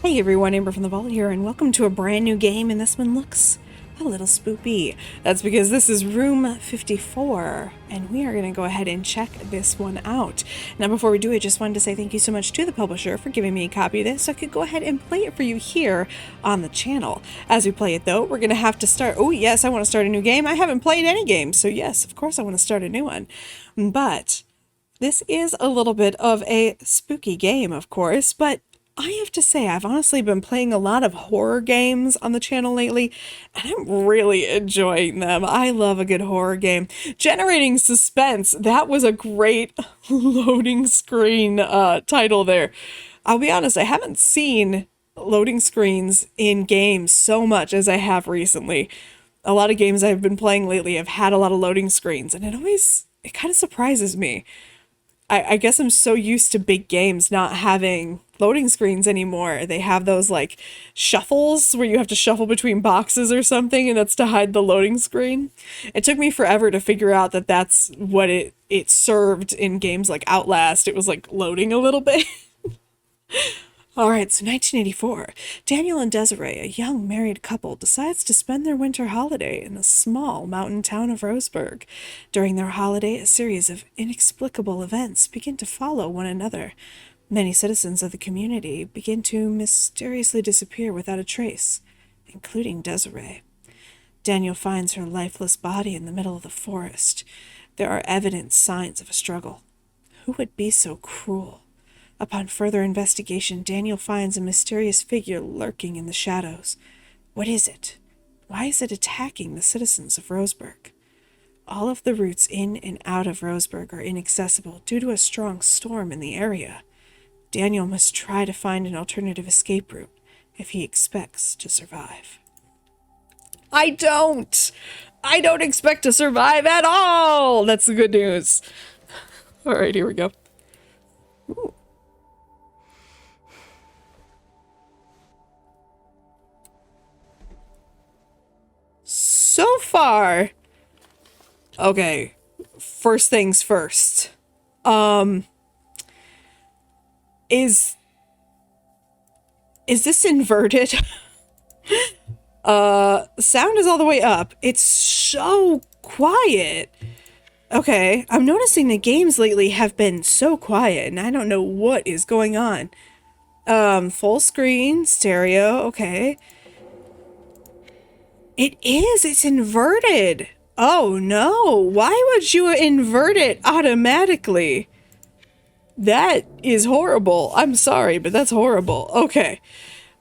Hey everyone, Amber from the Vault here, and welcome to a brand new game, and this one looks a little spoopy. That's because this is room 54, and we are going to go ahead and check this one out. Now before we do it, just wanted to say thank you so much to the publisher for giving me a copy of this so I could go ahead and play it for you here on the channel. As we play it though, we're going to have to start... Oh yes, I want to start a new game. I haven't played any games, so yes, of course I want to start a new one. But this is a little bit of a spooky game, of course, but I have to say, I've honestly been playing a lot of horror games on the channel lately, and I'm really enjoying them. I love a good horror game. Generating suspense, that was a great loading screen title there. I'll be honest, I haven't seen loading screens in games so much as I have recently. A lot of games I've been playing lately have had a lot of loading screens, and it kind of surprises me. I guess I'm so used to big games not having loading screens anymore. They have those like shuffles where you have to shuffle between boxes or something, and that's to hide the loading screen. It took me forever to figure out that that's what it served in games like Outlast. It was like loading a little bit. All right, so 1984, Daniel and Desiree, a young married couple, decides to spend their winter holiday in the small mountain town of Roseburg. During their holiday, a series of inexplicable events begin to follow one another. Many citizens of the community begin to mysteriously disappear without a trace, including Desiree. Daniel finds her lifeless body in the middle of the forest. There are evident signs of a struggle. Who would be so cruel? Upon further investigation, Daniel finds a mysterious figure lurking in the shadows. What is it? Why is it attacking the citizens of Roseburg? All of the routes in and out of Roseburg are inaccessible due to a strong storm in the area. Daniel must try to find an alternative escape route if he expects to survive. I don't! I don't expect to survive at all! That's the good news. All right, here we go. Ooh. So far, okay, first things first. Is this inverted? Sound is all the way up. It's so quiet. Okay, I'm noticing the games lately have been so quiet, and I don't know what is going on. Full screen, stereo, okay. It's inverted. Oh no, why would you invert it automatically? That is horrible. I'm sorry, but that's horrible. Okay.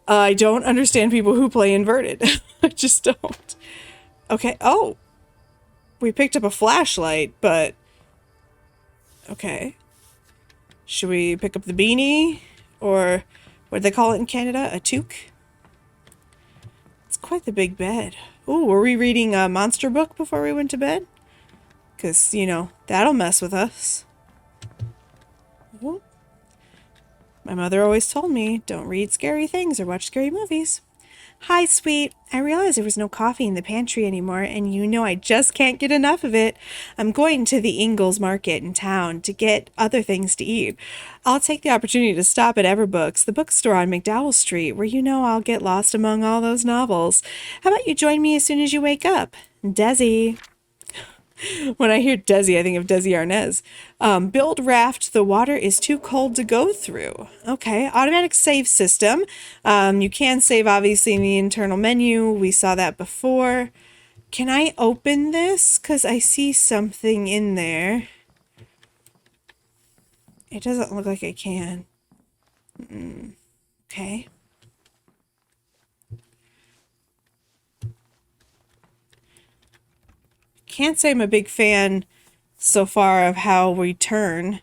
I don't understand people who play inverted. I just don't. Okay, oh. We picked up a flashlight, but... Okay. Should we pick up the beanie? Or what do they call it in Canada? A toque? It's quite the big bed. Ooh, were we reading a monster book before we went to bed? Because, you know, that'll mess with us. Ooh. My mother always told me, don't read scary things or watch scary movies. Hi, sweet. I realize there was no coffee in the pantry anymore, and you know I just can't get enough of it. I'm going to the Ingalls Market in town to get other things to eat. I'll take the opportunity to stop at Everbooks, the bookstore on McDowell Street, where you know I'll get lost among all those novels. How about you join me as soon as you wake up? Desi. When I hear Desi, I think of Desi Arnaz. Build raft, the water is too cold to go through. Okay, automatic save system. You can save, obviously, in the internal menu. We saw that before. Can I open this? Because I see something in there. It doesn't look like I can. Okay. Can't say I'm a big fan so far of how we turn.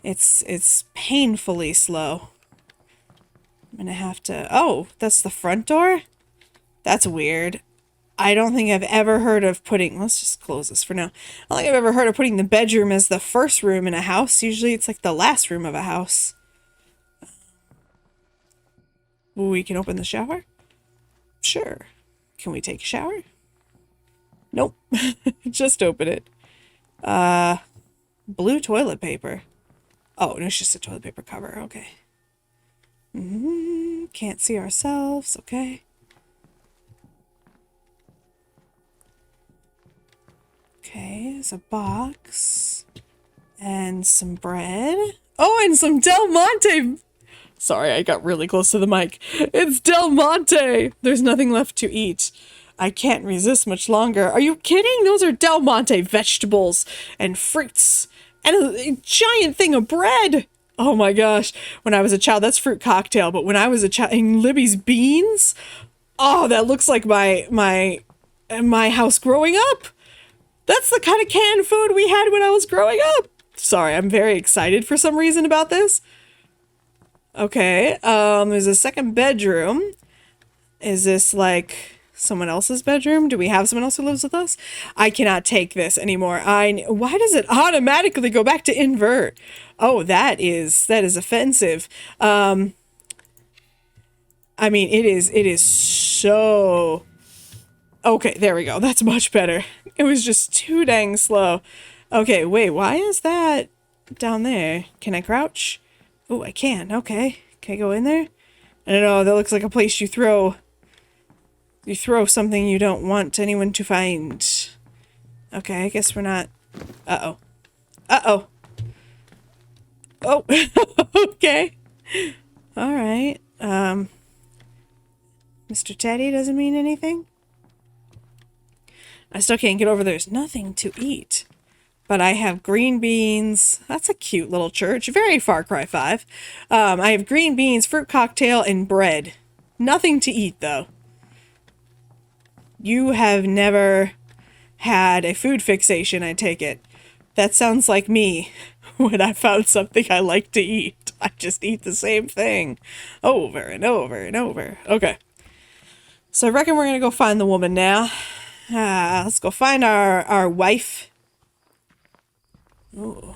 It's painfully slow. I'm gonna have to... Oh, that's the front door? That's weird. I don't think I've ever heard of putting... Let's just close this for now. I don't think I've ever heard of putting the bedroom as the first room in a house. Usually it's like the last room of a house. We can open the shower? Sure. Can we take a shower? Nope. Just open it. Blue toilet paper. Oh, no, it's just a toilet paper cover. Okay. Okay. can't see ourselves, okay? Okay, there's a box. And some bread. Oh, and some Del Monte! Sorry, I got really close to the mic. It's Del Monte! There's nothing left to eat. I can't resist much longer. Are you kidding? Those are Del Monte vegetables and fruits and a giant thing of bread. Oh my gosh. When I was a child, that's fruit cocktail, but when I was a child, and Libby's beans? Oh, that looks like my house growing up. That's the kind of canned food we had when I was growing up. Sorry, I'm very excited for some reason about this. Okay, there's a second bedroom. Is this like someone else's bedroom? Do we have someone else who lives with us? I cannot take this anymore. Why does it automatically go back to invert? Oh, that is offensive. I mean, it is so... Okay, there we go. That's much better. It was just too dang slow. Okay, wait, why is that down there? Can I crouch? Oh, I can. Okay. Can I go in there? I don't know. That looks like a place you throw something you don't want anyone to find. Okay, I guess we're not... Uh-oh. Uh-oh. Oh. Okay. Alright. Mr. Teddy doesn't mean anything? I still can't get over there's nothing to eat. But I have green beans. That's a cute little church. Very Far Cry 5. I have green beans, fruit cocktail, and bread. Nothing to eat, though. You have never had a food fixation, I take it. That sounds like me when I found something I like to eat. I just eat the same thing over and over and over. Okay. So I reckon we're going to go find the woman now. Let's go find our wife. Ooh,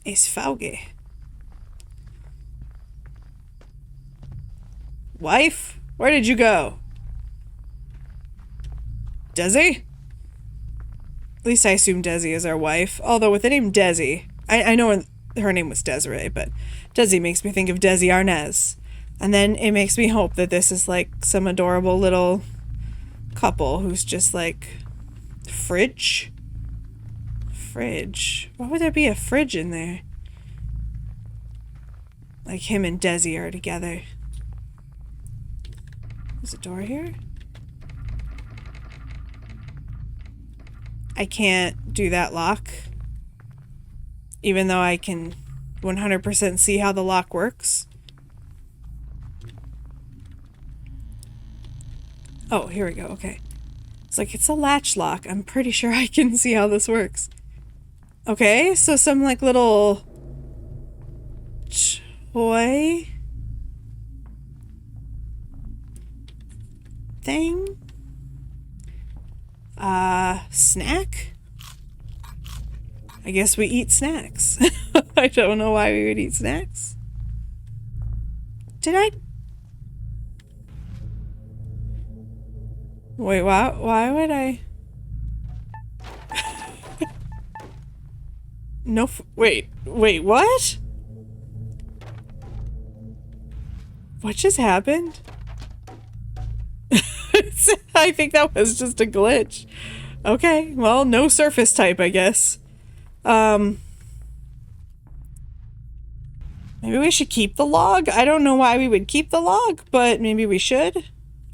it's foggy. Wife? Where did you go? Desi? At least I assume Desi is our wife. Although with the name Desi, I know her name was Desiree, but Desi makes me think of Desi Arnaz. And then it makes me hope that this is like some adorable little couple who's just like... Fridge? Fridge. Why would there be a fridge in there? Like him and Desi are together. There's a door here? I can't do that lock. Even though I can 100% see how the lock works. Oh, here we go. Okay. It's like, it's a latch lock. I'm pretty sure I can see how this works. Okay, so some like little toy thing. Snack? I guess we eat snacks. I don't know why we would eat snacks. Did I? Wait, why would I? No, wait, what? What just happened? I think that was just a glitch. Okay, well, no surface type, I guess. Maybe we should keep the log? I don't know why we would keep the log, but maybe we should.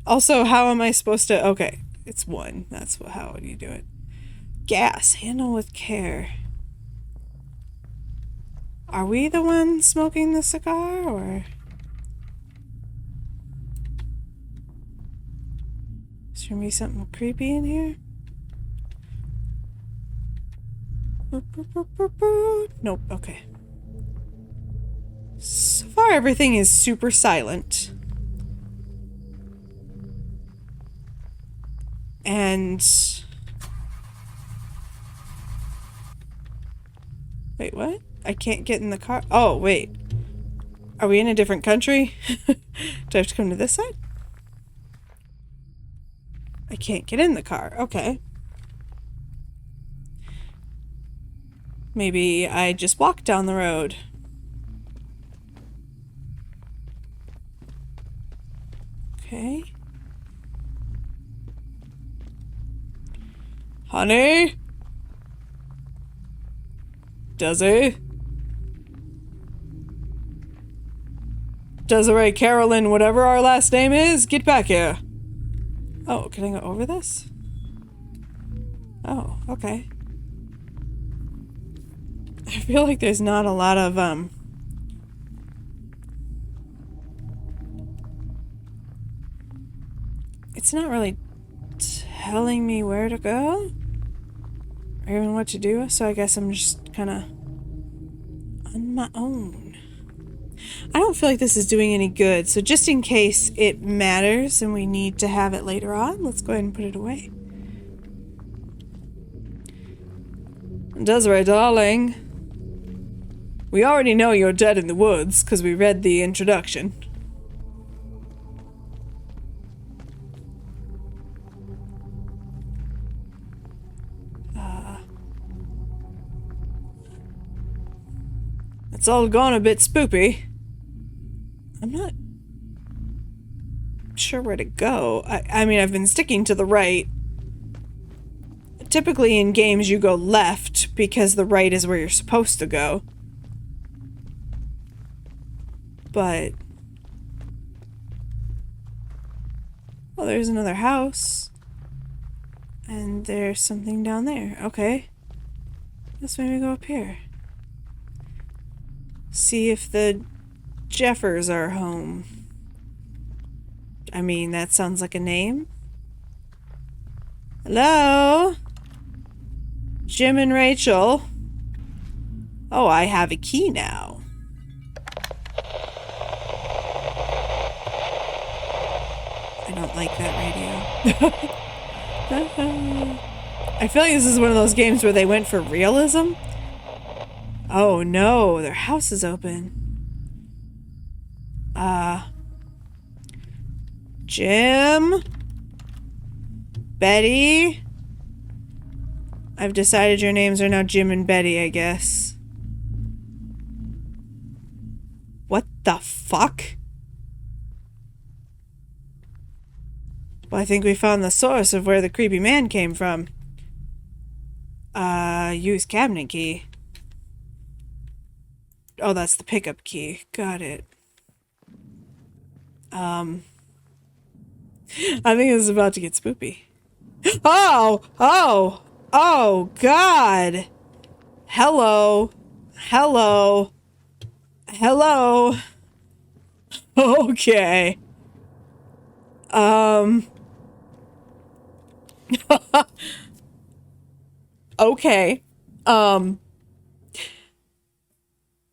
Also, how am I supposed to... Okay, it's 1. That's how would you do it. Gas. Handle with care. Are we the ones smoking the cigar, or... Is there gonna be something creepy in here? Nope, okay. So far, everything is super silent. And... Wait, what? I can't get in the car. Oh, wait. Are we in a different country? Do I have to come to this side? I can't get in the car. Okay. Maybe I just walk down the road. Okay. Honey? Desiree? Desiree, Carolyn, whatever our last name is, get back here. Oh, can I go over this? Oh, okay. I feel like there's not a lot of, it's not really telling me where to go or even what to do, so I guess I'm just kind of on my own. I don't feel like this is doing any good, so just in case it matters and we need to have it later on, let's go ahead and put it away. Desiree, darling, we already know you're dead in the woods because we read the introduction. It's all gone a bit spoopy. I'm not sure where to go. I mean, I've been sticking to the right. Typically in games you go left because the right is where you're supposed to go. But... well, there's another house. And there's something down there. Okay. Let's maybe go up here. See if the Jeffers are home. I mean, that sounds like a name. Hello? Jim and Rachel? Oh, I have a key now. I don't like that radio. I feel like this is one of those games where they went for realism. Oh no, their house is open. Jim? Betty? I've decided your names are now Jim and Betty, I guess. What the fuck? Well, I think we found the source of where the creepy man came from. Use cabinet key. Oh, that's the pickup key. Got it. I think this is about to get spoopy. Oh! Oh! Oh, God! Hello. Hello. Hello. Okay. Okay.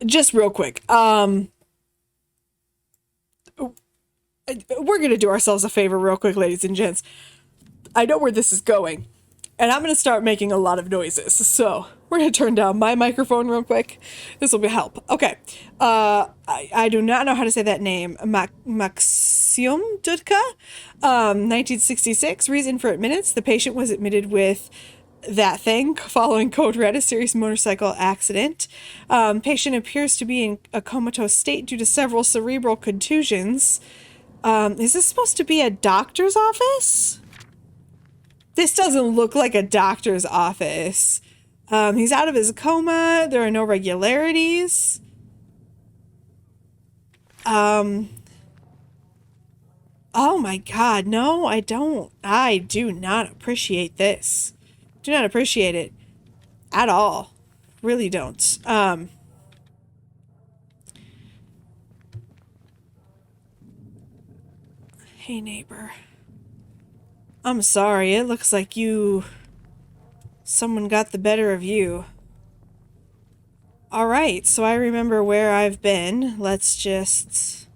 Just real quick. We're gonna do ourselves a favor real quick, ladies and gents. I know where this is going, and I'm gonna start making a lot of noises, so we're gonna turn down my microphone real quick. This will be help. Okay. I do not know how to say that name. Maxim Dudka, 1966. Reason for admittance: the patient was admitted with that thing following code red, a serious motorcycle accident. Patient appears to be in a comatose state due to several cerebral contusions. Is this supposed to be a doctor's office? This doesn't look like a doctor's office. He's out of his coma. There are no regularities. Oh my God, no, I don't. I do not appreciate this. Do not appreciate it at all. Really don't. Hey, neighbor. I'm sorry. It looks like someone got the better of you. Alright, so I remember where I've been. Let's just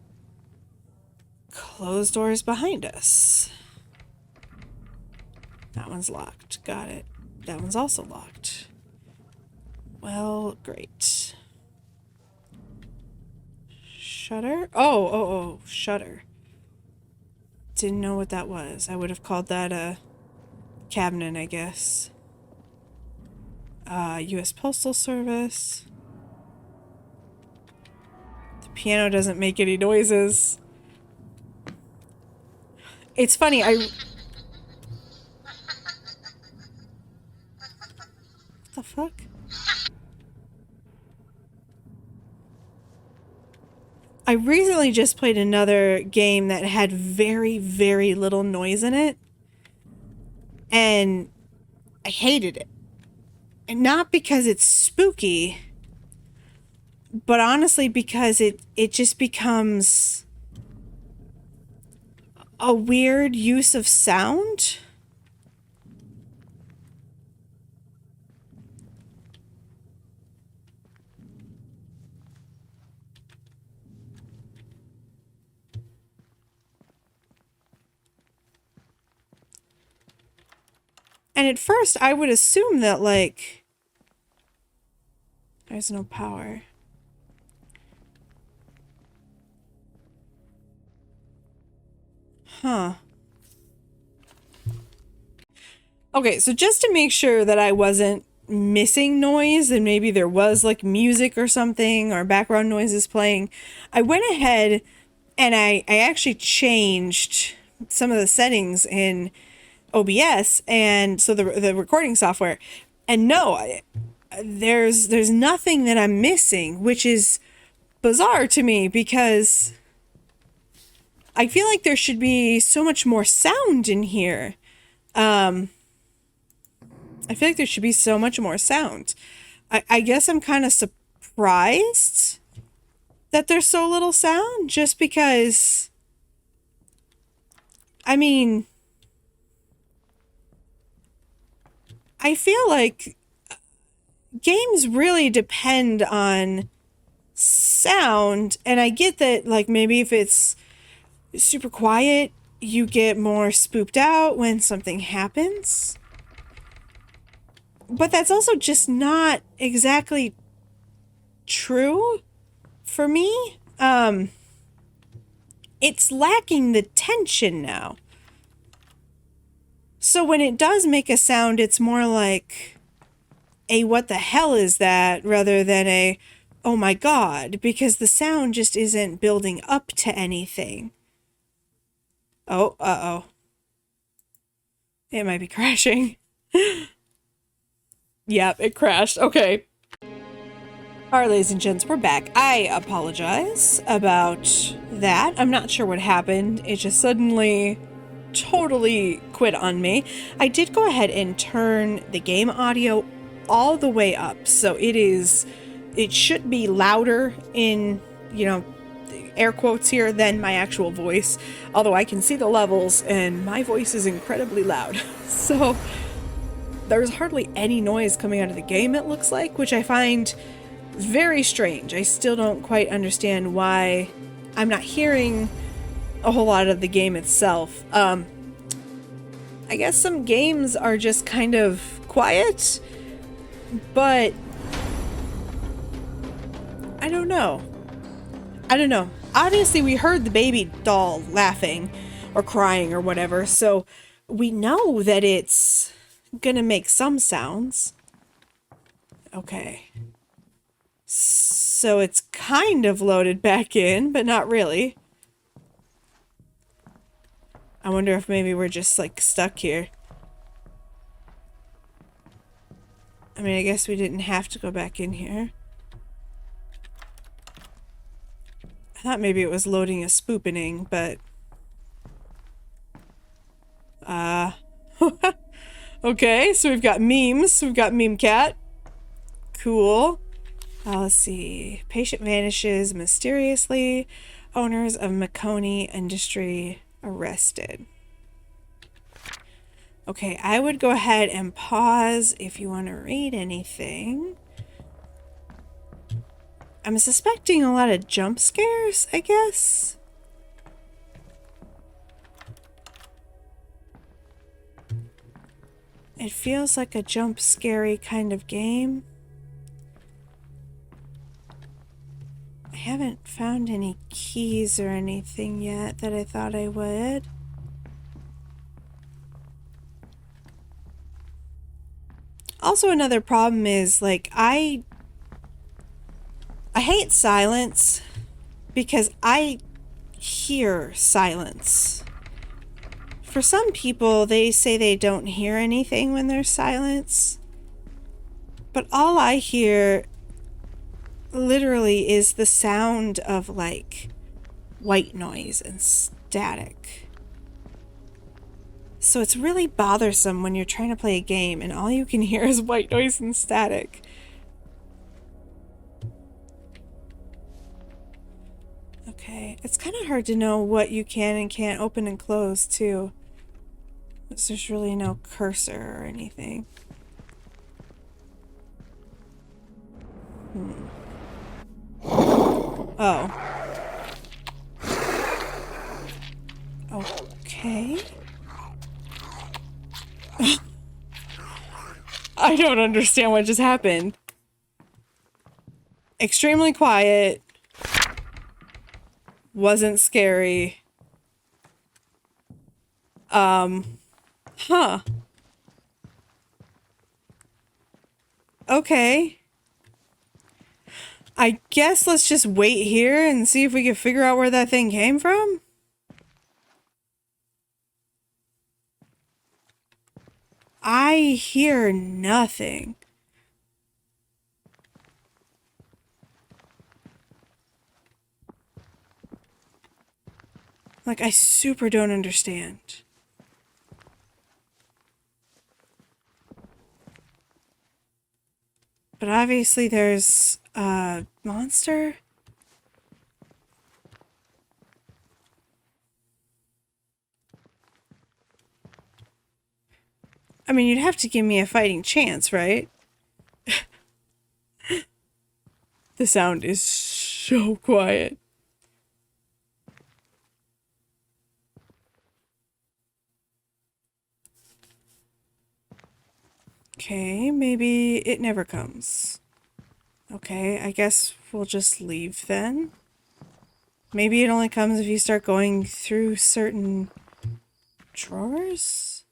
close doors behind us. That one's locked. Got it. That one's also locked. Well, great. Shutter? Oh, shutter. Didn't know what that was. I would have called that a cabinet, I guess. U.S. Postal Service. The piano doesn't make any noises. It's funny, what the fuck? I recently just played another game that had very, very little noise in it. And I hated it. And not because it's spooky, but honestly because it just becomes a weird use of sound. And at first I would assume that, like, there's no power. Huh. Okay, so just to make sure that I wasn't missing noise and maybe there was like music or something or background noises playing, I went ahead and I actually changed some of the settings in OBS, and so the recording software, and no, there's nothing that I'm missing, which is bizarre to me because I feel like there should be so much more sound in here. I feel like there should be so much more sound. I guess I'm kind of surprised that there's so little sound, just because, I mean, I feel like games really depend on sound, and I get that, like, maybe if it's super quiet, you get more spooked out when something happens. But that's also just not exactly true for me. It's lacking the tension now. So when it does make a sound, it's more like a what the hell is that rather than a oh my god, because the sound just isn't building up to anything. Oh, uh-oh. It might be crashing. Yep, it crashed. Okay. Alright, ladies and gents, we're back. I apologize about that. I'm not sure what happened. It just suddenly totally quit on me. I did go ahead and turn the game audio all the way up, so it should be louder in, you know, air quotes here, than my actual voice. Although I can see the levels and my voice is incredibly loud. So there's hardly any noise coming out of the game, it looks like, which I find very strange. I still don't quite understand why I'm not hearing a whole lot of the game itself. I guess some games are just kind of quiet, but I don't know. Obviously, we heard the baby doll laughing or crying or whatever, so we know that it's gonna make some sounds. Okay. So it's kind of loaded back in, but not really. I wonder if maybe we're just, like, stuck here. I mean, I guess we didn't have to go back in here. I thought maybe it was loading a spoopening, but... Okay, so we've got memes. We've got Meme Cat. Cool. Let's see. Patient vanishes mysteriously. Owners of Maconi Industry arrested. Okay, I would go ahead and pause if you want to read anything. I'm suspecting a lot of jump scares, I guess. It feels like a jump scary kind of game. I haven't found any keys or anything yet that I thought I would. Also, another problem is, like, I hate silence because I hear silence. For some people, they say they don't hear anything when there's silence. But all I hear literally is the sound of like white noise and static. So it's really bothersome when you're trying to play a game and all you can hear is white noise and static. Okay, it's kind of hard to know what you can and can't open and close too. There's really no cursor or anything. Oh. Okay. I don't understand what just happened. Extremely quiet. Wasn't scary. Huh. Okay. I guess let's just wait here and see if we can figure out where that thing came from. I hear nothing. Like, I super don't understand. But obviously there's a monster. I mean, you'd have to give me a fighting chance, right? The sound is so quiet. Okay, maybe it never comes. Okay, I guess we'll just leave then. Maybe it only comes if you start going through certain drawers?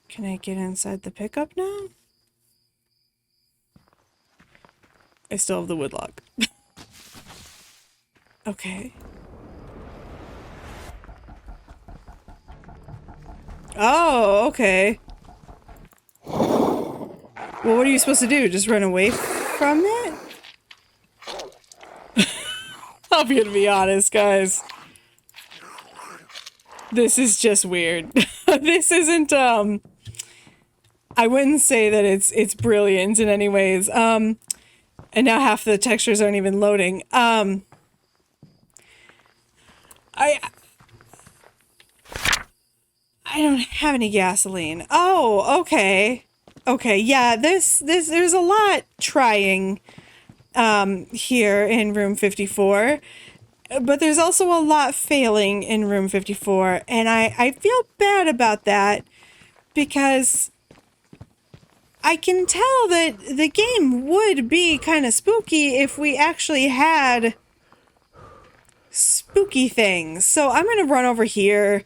Can I get inside the pickup now? I still have the woodlock. Okay. Oh, okay. Well, what are you supposed to do? Just run away from it? I'm gonna be honest, guys. This is just weird. This isn't, I wouldn't say that it's brilliant in any ways. And now half the textures aren't even loading. I don't have any gasoline. Oh, okay. Okay, yeah, there's a lot trying, here in room 54. But there's also a lot failing in room 54, and I feel bad about that because I can tell that the game would be kind of spooky if we actually had spooky things. So I'm going to run over here.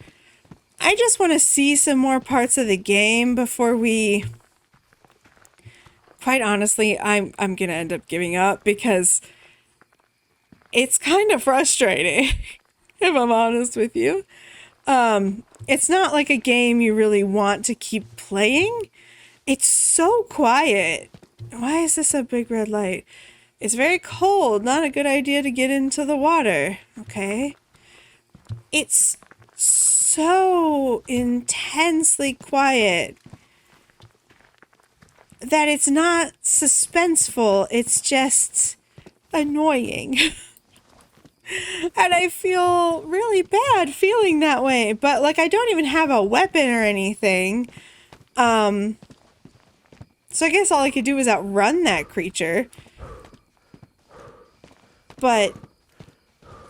I just want to see some more parts of the game before we... Quite honestly, I'm going to end up giving up because it's kind of frustrating, if I'm honest with you. It's not like a game you really want to keep playing. It's so quiet. Why is this a big red light? It's very cold. Not a good idea to get into the water. Okay. It's so intensely quiet that it's not suspenseful. It's just annoying. And I feel really bad feeling that way. But, like, I don't even have a weapon or anything. So I guess all I could do was outrun that creature. But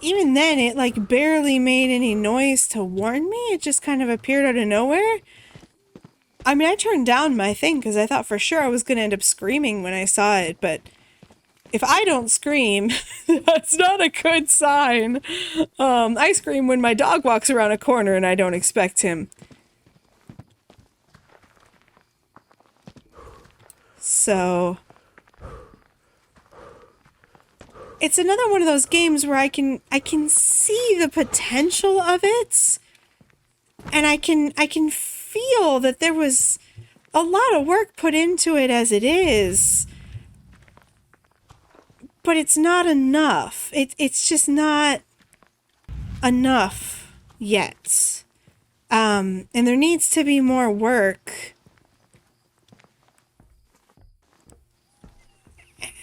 even then, it, like, barely made any noise to warn me. It just kind of appeared out of nowhere. I mean, I turned down my thing because I thought for sure I was going to end up screaming when I saw it. But if I don't scream, that's not a good sign. I scream when my dog walks around a corner and I don't expect him. So it's another one of those games where I can see the potential of it, and I can feel that there was a lot of work put into it as it is, but it's not enough. It's just not enough yet. And there needs to be more work.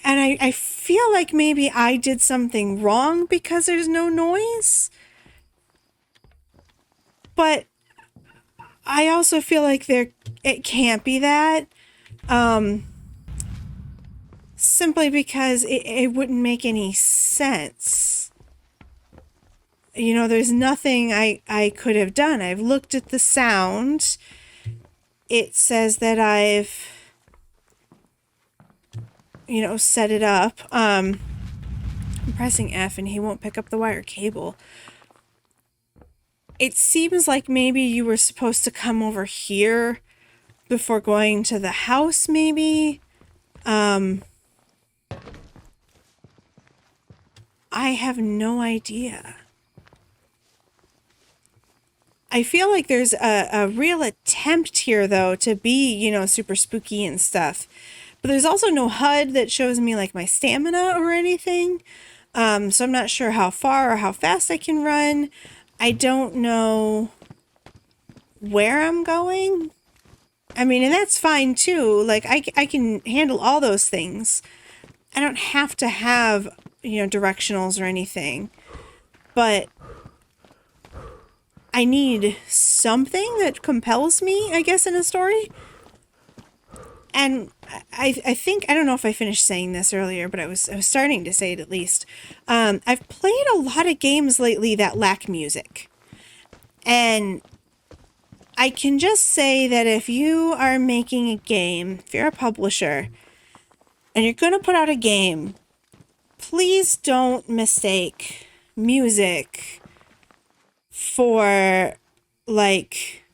And I feel like maybe I did something wrong because there's no noise. But I also feel like it can't be that. Simply because it wouldn't make any sense. You know, there's nothing I could have done. I've looked at the sound. It says that I've, you know, set it up. I'm pressing F and he won't pick up the wire cable. It seems like maybe you were supposed to come over here before going to the house, maybe. I have no idea. I feel like there's a real attempt here, though, to be, you know, super spooky and stuff. But there's also no HUD that shows me, like, my stamina or anything. So I'm not sure how far or how fast I can run. I don't know where I'm going. I mean, and that's fine, too. Like, I can handle all those things. I don't have to have, you know, directionals or anything. But I need something that compels me, I guess, in a story. And I think, I don't know if I finished saying this earlier, but I was starting to say it at least. I've played a lot of games lately that lack music. And I can just say that if you are making a game, if you're a publisher, and you're going to put out a game, please don't mistake music for, like,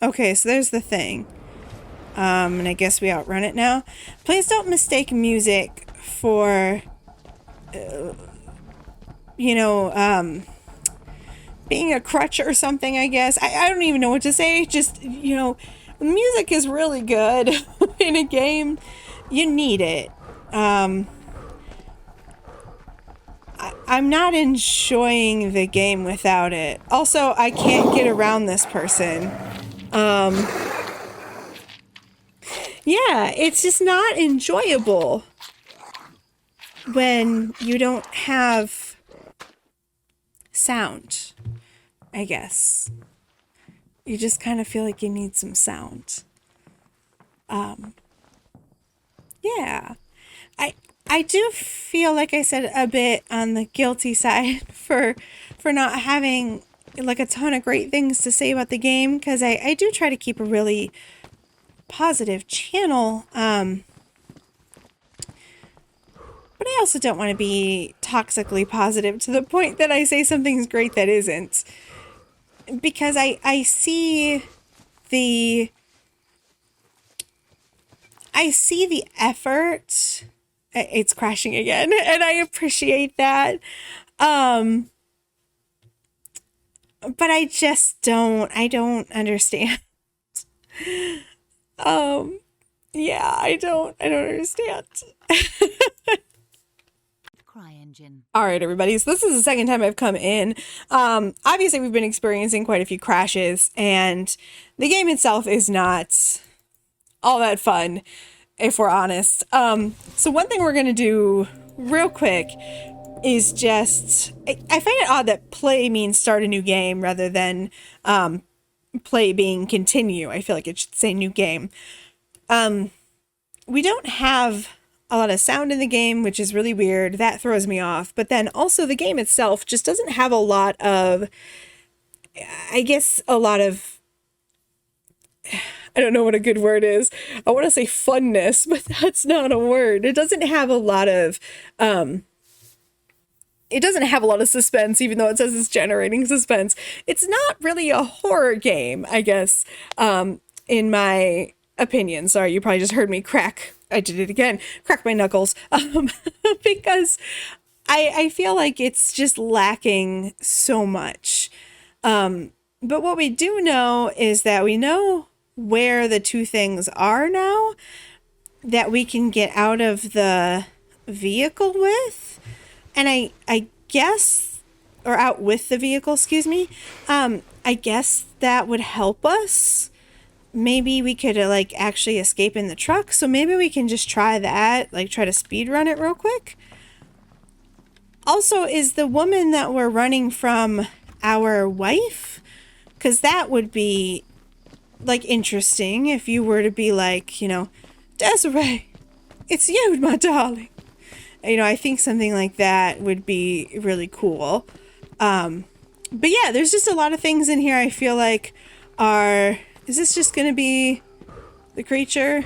okay, so there's the thing. And I guess we outrun it now. Please don't mistake music for, you know, being a crutch or something, I guess. I don't even know what to say. Just, you know, music is really good in a game. You need it. I'm not enjoying the game without it. Also, I can't get around this person. Yeah, it's just not enjoyable when you don't have sound, I guess. You just kind of feel like you need some sound. Yeah. I do feel, like I said, a bit on the guilty side for not having, like, a ton of great things to say about the game, because I do try to keep a really positive channel, but I also don't want to be toxically positive to the point that I say something's great that isn't, because I see the effort. It's crashing again, and I appreciate that, but I just don't understand. Yeah, I don't understand. All right, everybody. So this is the second time I've come in. Obviously we've been experiencing quite a few crashes, and the game itself is not all that fun, if we're honest. So one thing we're going to do real quick is just, I find it odd that play means start a new game rather than, play being continue. I feel like it should say new game. We don't have a lot of sound in the game, which is really weird. That throws me off. But then also the game itself just doesn't have a lot of, I guess, a lot of, I don't know what a good word is. I want to say funness, but that's not a word. It doesn't have a lot of, suspense, even though it says it's generating suspense. It's not really a horror game, I guess, in my opinion. Sorry, you probably just heard me crack. I did it again. Crack my knuckles. Because I feel like it's just lacking so much. But what we do know is that we know where the two things are now that we can get out of the vehicle with. And I guess, or out with the vehicle, excuse me. I guess that would help us. Maybe we could like actually escape in the truck. So maybe we can just try that, like try to speed run it real quick. Also, is the woman that we're running from our wife? Because that would be like interesting if you were to be like, you know, Desiree, it's you, my darling. You know, I think something like that would be really cool. But yeah, there's just a lot of things in here I feel like are... Is this just going to be the creature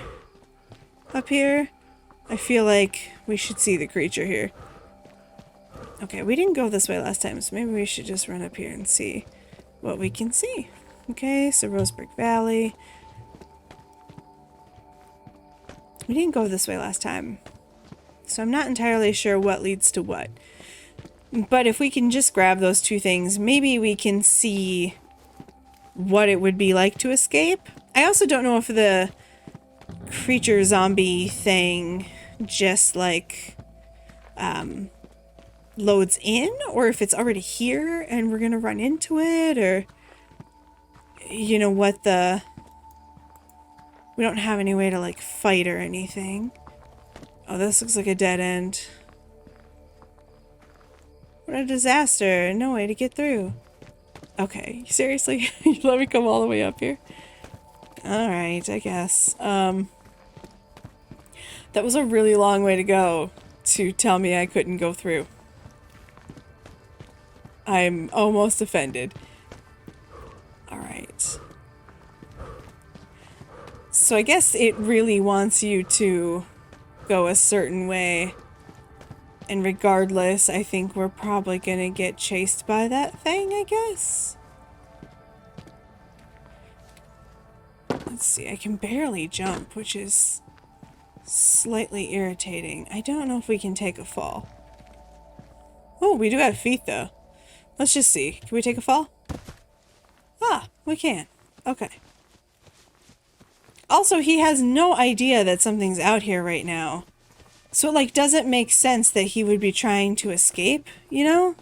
up here? I feel like we should see the creature here. Okay, we didn't go this way last time, so maybe we should just run up here and see what we can see. Okay, so Rosebrick Valley. We didn't go this way last time, so I'm not entirely sure what leads to what. But if we can just grab those two things, maybe we can see what it would be like to escape. I also don't know if the creature zombie thing just like loads in, or if it's already here and we're gonna run into it, or you know what, we don't have any way to like fight or anything. Oh, this looks like a dead end. What a disaster. No way to get through. Okay, seriously? You let me come all the way up here? Alright, I guess. That was a really long way to go to tell me I couldn't go through. I'm almost offended. Alright. So I guess it really wants you to go a certain way. And regardless, I think we're probably gonna get chased by that thing, I guess. Let's see, I can barely jump, which is slightly irritating. I don't know if we can take a fall. Oh, we do have feet though. Let's just see. Can we take a fall? Ah, we can. Okay. Also, he has no idea that something's out here right now. So it, like, doesn't make sense that he would be trying to escape, you know?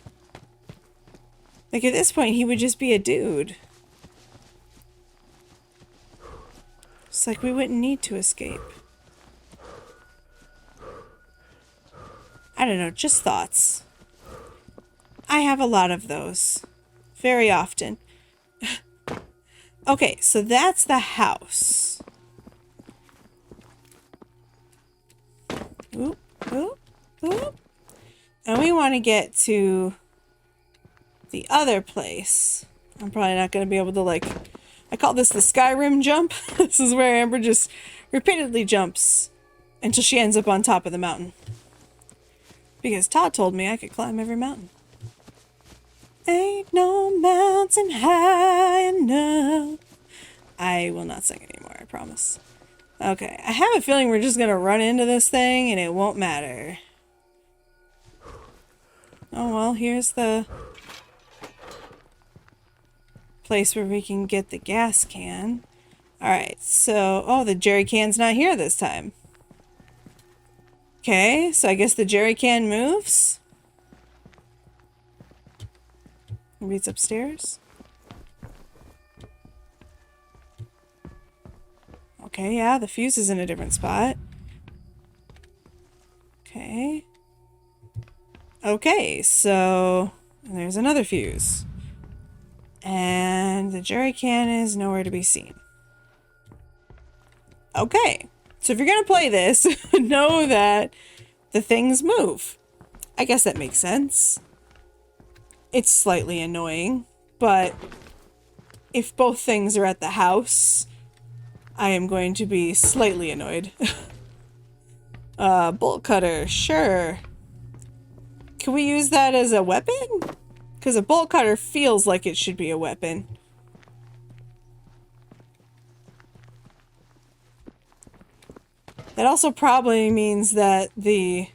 Like, at this point, he would just be a dude. It's like we wouldn't need to escape. I don't know, just thoughts. I have a lot of those. Very often. Okay, so that's the house. Oop, oop, oop. And we want to get to the other place. I'm probably not going to be able to, like... I call this the Skyrim jump. This is where Amber just repeatedly jumps until she ends up on top of the mountain. Because Todd told me I could climb every mountain. Ain't no mountain high enough. I will not sing anymore, I promise. Okay, I have a feeling we're just gonna run into this thing and it won't matter. Oh well, here's the place where we can get the gas can. Alright, so... Oh, the jerry can's not here this time. Okay, so I guess the jerry can moves? Maybe it's upstairs? Okay, yeah, the fuse is in a different spot. Okay. Okay, so there's another fuse. And the jerry can is nowhere to be seen. Okay, so if you're gonna play this, know that the things move. I guess that makes sense. It's slightly annoying, but if both things are at the house, I am going to be slightly annoyed. Bolt cutter, sure. Can we use that as a weapon? Because a bolt cutter feels like it should be a weapon. That also probably means that the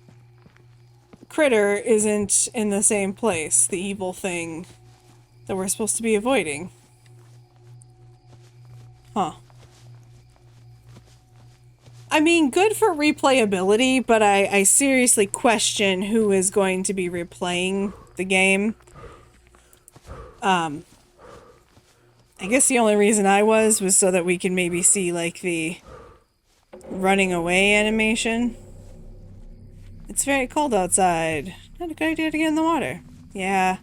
critter isn't in the same place, the evil thing that we're supposed to be avoiding. Huh. I mean, good for replayability, but I seriously question who is going to be replaying the game. I guess the only reason I was so that we can maybe see, like, the running away animation. It's very cold outside. Not a good idea to get in the water. Yeah,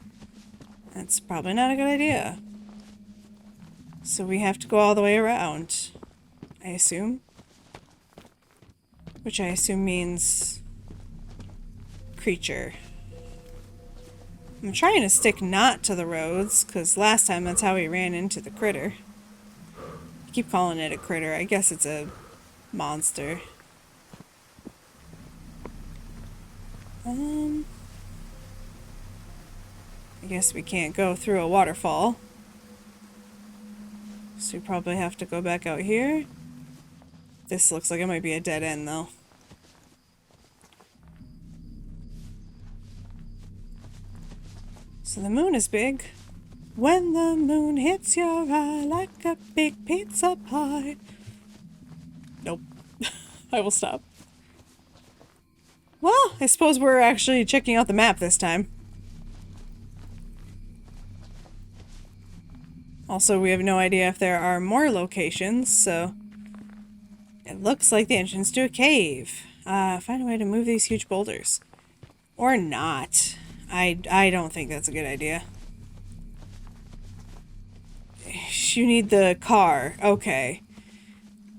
that's probably not a good idea. So we have to go all the way around, I assume. Which I assume means creature. I'm trying to stick not to the roads, because last time that's how we ran into the critter. I keep calling it a critter. I guess it's a monster. I guess we can't go through a waterfall. So we probably have to go back out here. This looks like it might be a dead end, though. So the moon is big. When the moon hits your eye like a big pizza pie. Nope. I will stop. Well, I suppose we're actually checking out the map this time. Also, we have no idea if there are more locations, so... It looks like the entrance to a cave. Find a way to move these huge boulders. Or not. I don't think that's a good idea. You need the car. Okay.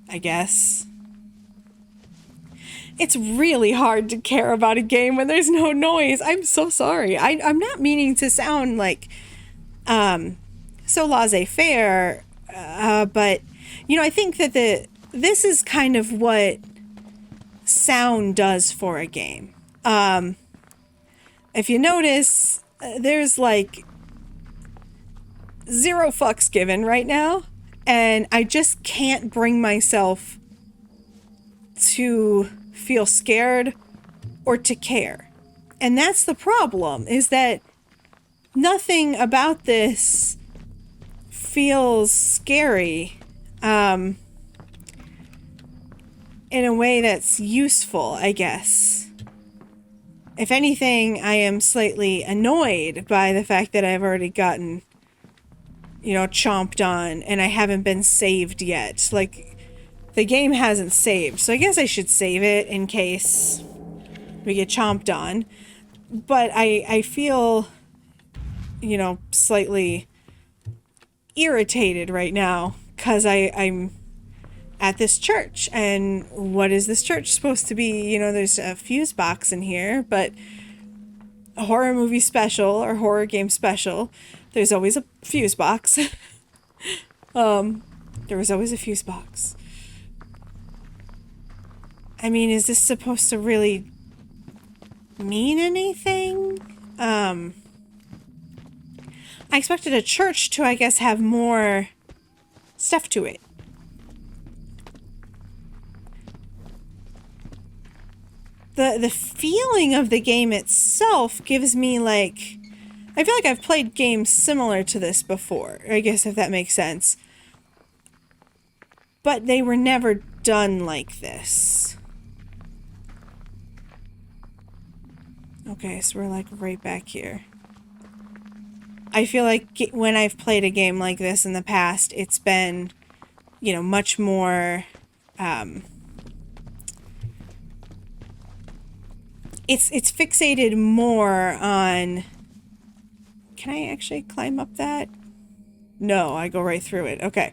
I guess. It's really hard to care about a game when there's no noise. I'm so sorry. I'm not meaning to sound like so laissez-faire, but you know, I think that this is kind of what sound does for a game. If you notice, there's like 0 fucks given right now, and I just can't bring myself to feel scared or to care. And that's the problem, is that nothing about this feels scary in a way that's useful, I guess. If anything, I am slightly annoyed by the fact that I've already gotten, you know, chomped on and I haven't been saved yet. Like, the game hasn't saved, so I guess I should save it in case we get chomped on. But I feel, you know, slightly irritated right now because I'm at this church, and what is this church supposed to be? You know, there's a fuse box in here, but a horror movie special or horror game special, there's always a fuse box. There was always a fuse box. I mean, is this supposed to really mean anything? I expected a church to, I guess, have more stuff to it. The feeling of the game itself gives me, like... I feel like I've played games similar to this before, I guess, if that makes sense. But they were never done like this. Okay, so we're, like, right back here. I feel like when I've played a game like this in the past, it's been, you know, much more... It's fixated more on... Can I actually climb up that? No, I go right through it. Okay.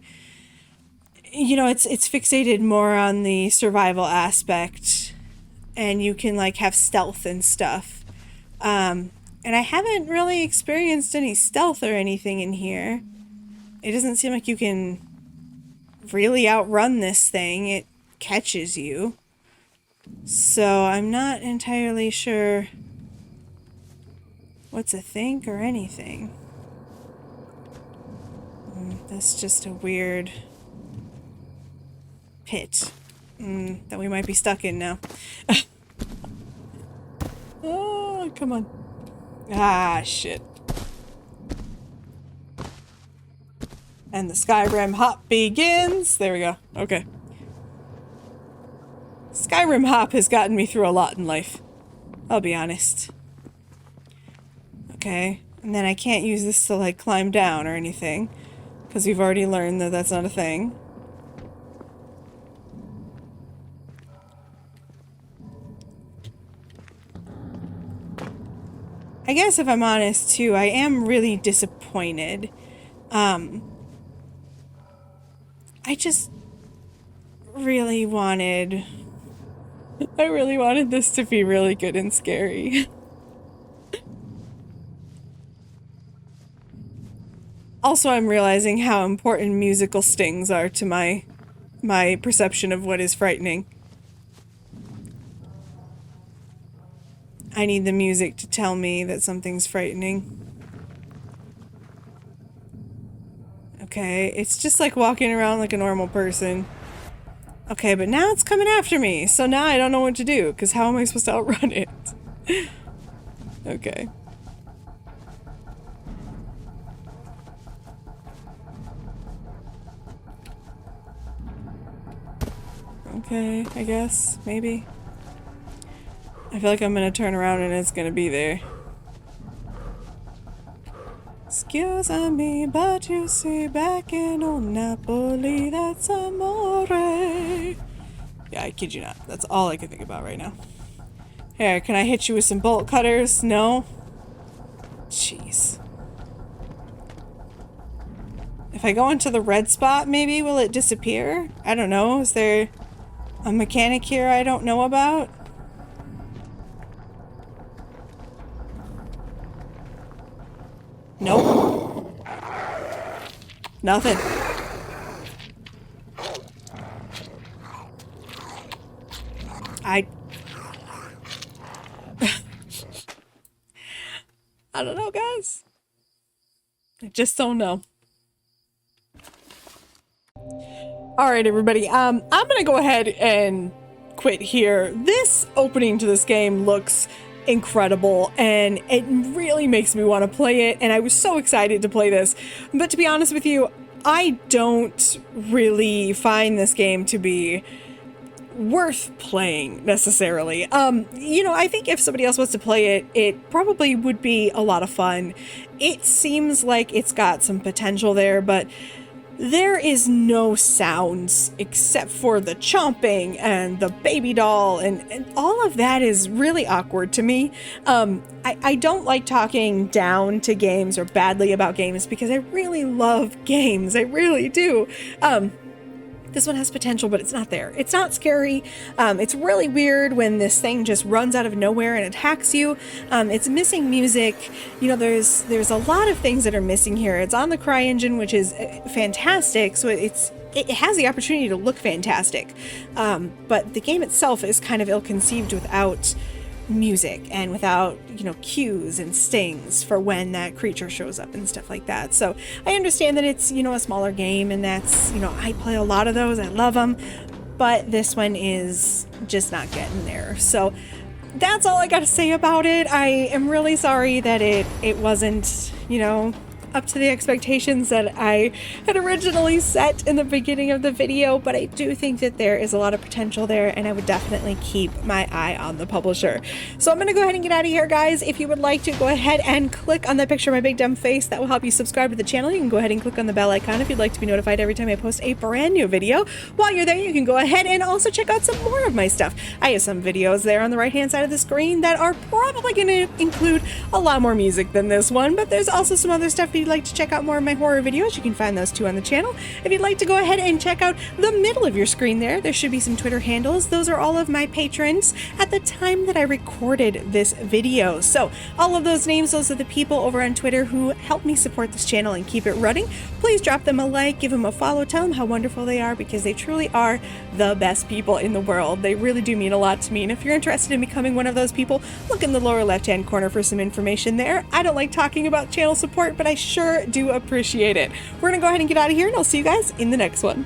You know, it's fixated more on the survival aspect, and you can, like, have stealth and stuff. And I haven't really experienced any stealth or anything in here. It doesn't seem like you can really outrun this thing. It catches you. So I'm not entirely sure what to think or anything. That's just a weird pit. that we might be stuck in now. Oh, come on. Ah, shit. And the Skyrim hop begins. There we go. Okay. Skyrim hop has gotten me through a lot in life. I'll be honest. Okay. And then I can't use this to, like, climb down or anything. Because we've already learned that that's not a thing. I guess if I'm honest, too, I am really disappointed. I just really wanted... I really wanted this to be really good and scary. Also, I'm realizing how important musical stings are to my perception of what is frightening. I need the music to tell me that something's frightening. Okay, it's just like walking around like a normal person. Okay, but now it's coming after me, so now I don't know what to do, because how am I supposed to outrun it? Okay. Okay, I guess, maybe. I feel like I'm gonna turn around and it's gonna be there. Excuse me, but you see, back in old Napoli, that's amore. Yeah, I kid you not. That's all I can think about right now. Here, can I hit you with some bolt cutters? No? Jeez. If I go into the red spot, maybe will it disappear? I don't know. Is there a mechanic here I don't know about? Nope. Nothing. I don't know, guys. I just don't know. Alright, everybody. I'm gonna go ahead and quit here. This opening to this game looks incredible, and it really makes me want to play it, and I was so excited to play this. But to be honest with you, I don't really find this game to be worth playing necessarily. You know, I think if somebody else wants to play it, it probably would be a lot of fun. It seems like it's got some potential there, but there is no sounds except for the chomping and the baby doll, and all of that is really awkward to me. I don't like talking down to games or badly about games because I really love games. I really do. This one has potential, but it's not there. It's not scary. It's really weird when this thing just runs out of nowhere and attacks you. It's missing music. You know, there's a lot of things that are missing here. It's on the CryEngine, which is fantastic, so it has the opportunity to look fantastic. But the game itself is kind of ill-conceived without music and without, you know, cues and stings for when that creature shows up and stuff like that. So I understand that it's, you know, a smaller game, and that's, you know, I play a lot of those. I love them, but this one is just not getting there. So that's all I got to say about it. I am really sorry that it wasn't, you know, up to the expectations that I had originally set in the beginning of the video, but I do think that there is a lot of potential there, and I would definitely keep my eye on the publisher. So I'm going to go ahead and get out of here, guys. If you would like to, go ahead and click on that picture of my big dumb face. That will help you subscribe to the channel. You can go ahead and click on the bell icon if you'd like to be notified every time I post a brand new video. While you're there, you can go ahead and also check out some more of my stuff. I have some videos there on the right hand side of the screen that are probably going to include a lot more music than this one, but there's also some other stuff if you'd like to check out more of my horror videos. You can find those too on the channel. If you'd like to go ahead and check out the middle of your screen there should be some Twitter handles. Those are all of my patrons at the time that I recorded this video. So all of those names, those are the people over on Twitter who help me support this channel and keep it running. Please drop them a like, give them a follow, tell them how wonderful they are, because they truly are the best people in the world. They really do mean a lot to me, and if you're interested in becoming one of those people, look in the lower left hand corner for some information there. I don't like talking about channel support, but I sure do appreciate it. We're gonna go ahead and get out of here, and I'll see you guys in the next one.